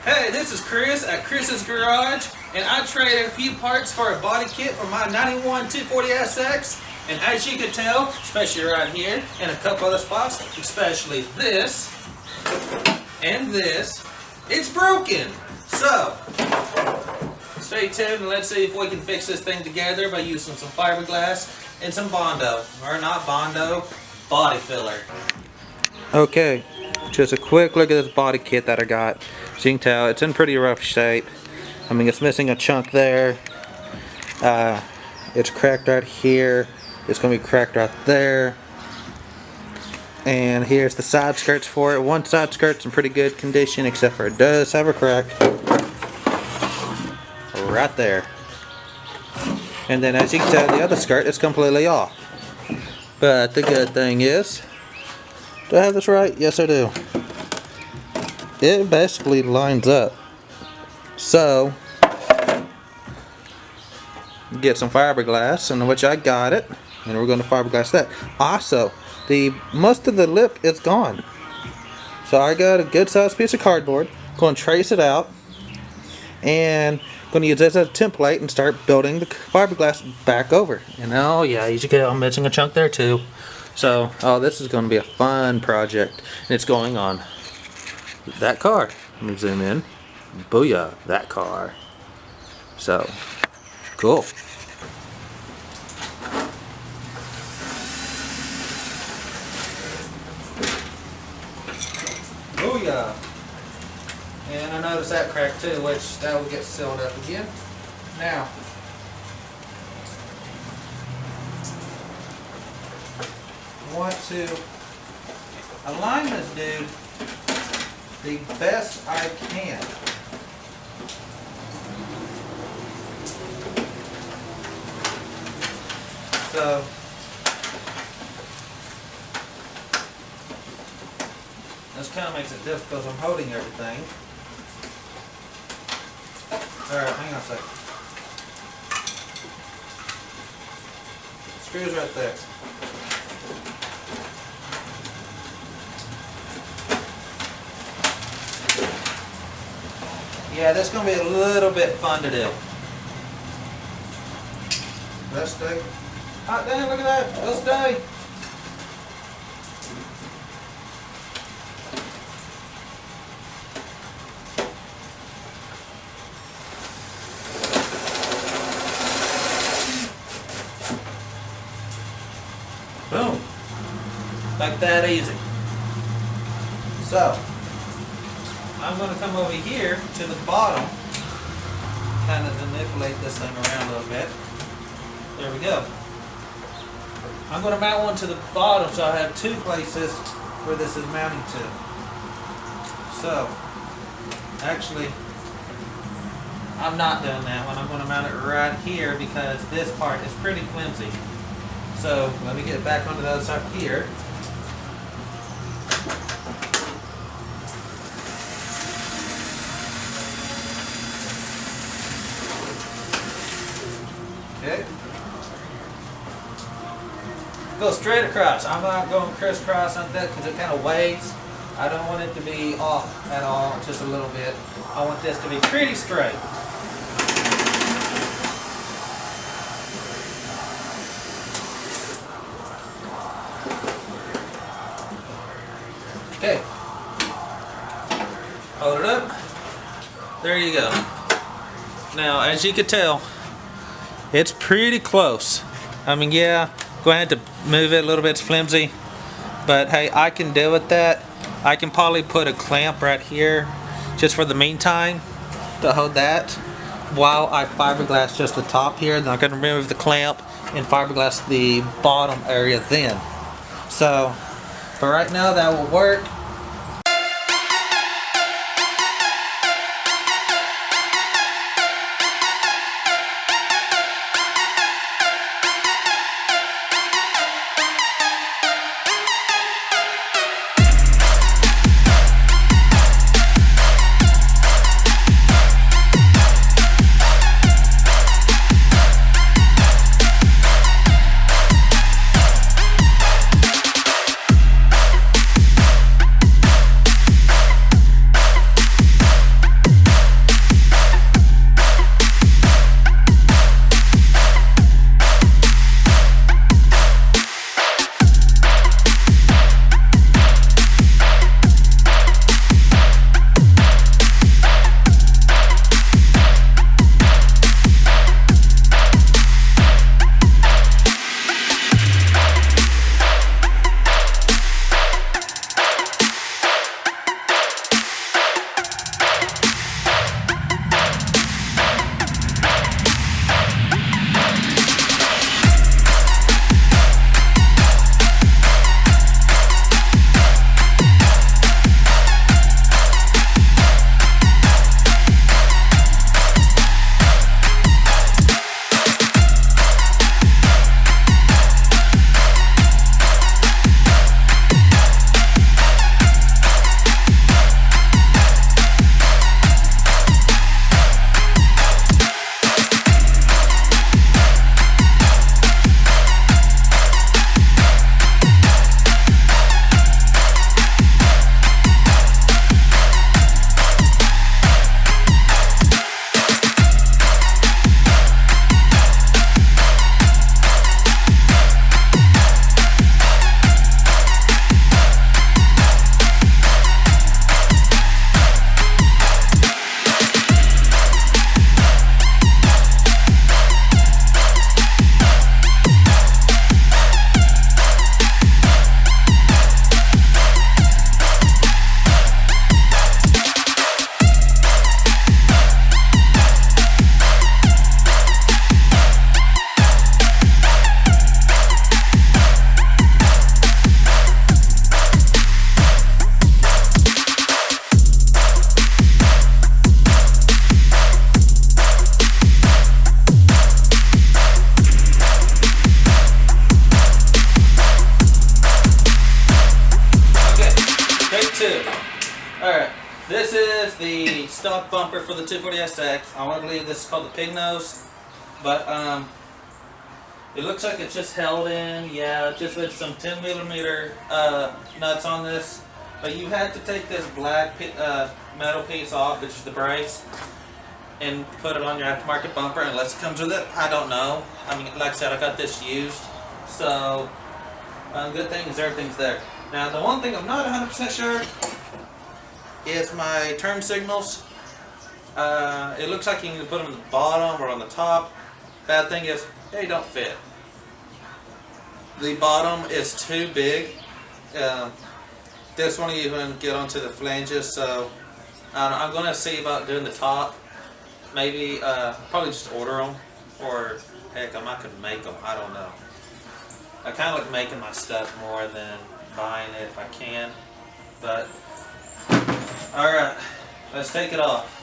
Hey, this is Chris at Chris's Garage, and I traded a few parts for a body kit for my 91 240SX. And as you can tell, especially right here and a couple other spots, especially this and this, it's broken. So, stay tuned and let's see if we can fix this thing together by using some fiberglass and some Bondo, or not Bondo, body filler. Okay, just a quick look at this body kit that I got. As you can tell, it's in pretty rough shape. I mean, it's missing a chunk there. It's cracked right here. It's going to be cracked right there. And here's the side skirts for it. One side skirt's in pretty good condition, except for it does have a crack right there. And then as you can tell, the other skirt is completely off. But the good thing is, do I have this right? Yes, I do. It basically lines up. So, get some fiberglass, in which I got it, and we're going to fiberglass that. Also, most of the lip is gone. So I got a good sized piece of cardboard, going to trace it out, and going to use this as a template and start building the fiberglass back over. And oh yeah, as you can tell, I'm missing a chunk there too. So, oh, this is going to be a fun project, and it's going on that car. Let me zoom in. Booyah, that car. So, cool. Booyah. And I noticed that crack too, which that will get sealed up again. Now, I want to align this dude the best I can. So, this kind of makes it difficult because I'm holding everything. Alright, hang on a second. Screws right there. Yeah, this is going to be a little bit fun to do. Let's stay. Hot damn, look at that. Let's stay. Boom. Like that easy. So, I'm going to come over here to the bottom, kind of manipulate this thing around a little bit. There we go. I'm going to mount one to the bottom so I have two places where this is mounting to. So, actually, I'm not doing that one. I'm going to mount it right here because this part is pretty flimsy. So, let me get back onto the other side here. Okay. Go straight across. I'm not going crisscross on that because it kind of waves. I don't want it to be off at all, just a little bit. I want this to be pretty straight. Okay. Hold it up. There you go. Now, as you can tell, it's pretty close. I mean, yeah, going to have to move it a little bit, it's flimsy. But hey, I can deal with that. I can probably put a clamp right here just for the meantime to hold that while I fiberglass just the top here. Then I'm going to remove the clamp and fiberglass the bottom area then. So, but right now that will work. 2. Alright, this is the stock bumper for the 240SX. I want to believe this is called the pig nose, but it looks like it's just held in, yeah, just with some 10mm nuts on this. But you have to take this black metal piece off, which is the brace, and put it on your aftermarket bumper unless it comes with it. I don't know. I mean, like I said, I got this used, so good thing is everything's there. Now, the one thing I'm not 100% sure is my turn signals. It looks like you can put them on the bottom or on the top. Bad thing is, they don't fit. The bottom is too big. This won't even get onto the flanges, so I'm going to see about doing the top. Maybe, probably just order them, or heck, I might could make them, I don't know. I kind of like making my stuff more than buying it if I can, but, alright, let's take it off.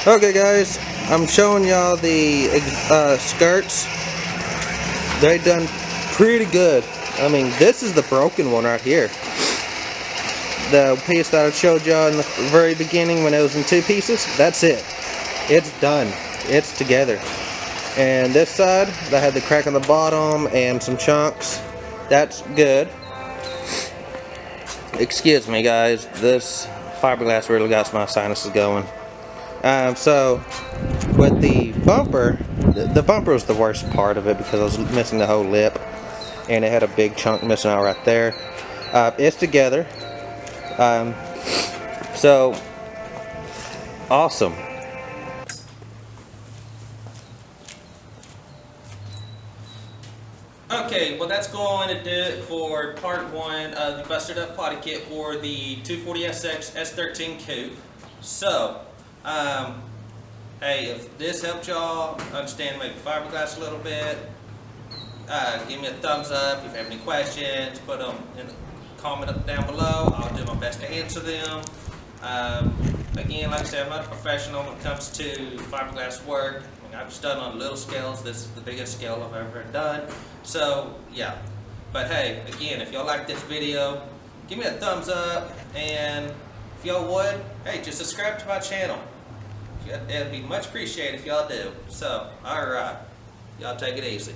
Okay guys, I'm showing y'all the skirts. They done pretty good. I mean, this is the broken one right here. The piece that I showed y'all in the very beginning when it was in 2 pieces, that's it. It's done. It's together. And this side, that had the crack on the bottom and some chunks. That's good. Excuse me guys, this fiberglass really got my sinuses going. So with the bumper, the bumper was the worst part of it because I was missing the whole lip and it had a big chunk missing out right there. It's together. So awesome. Okay, well that's going to do it for part 1 of the busted up body kit for the 240SX S13 coupe. So, hey, if this helped y'all understand maybe fiberglass a little bit, give me a thumbs up. If you have any questions, put them in the comment down below. I'll do my best to answer them. Again, like I said, I'm not a professional when it comes to fiberglass work. I mean, I've just done on little scales. This is the biggest scale I've ever done. So, yeah. But hey, again, if y'all like this video, give me a thumbs up, and if y'all would, hey, just subscribe to my channel. It'd be much appreciated if y'all do. So, alright. Y'all take it easy.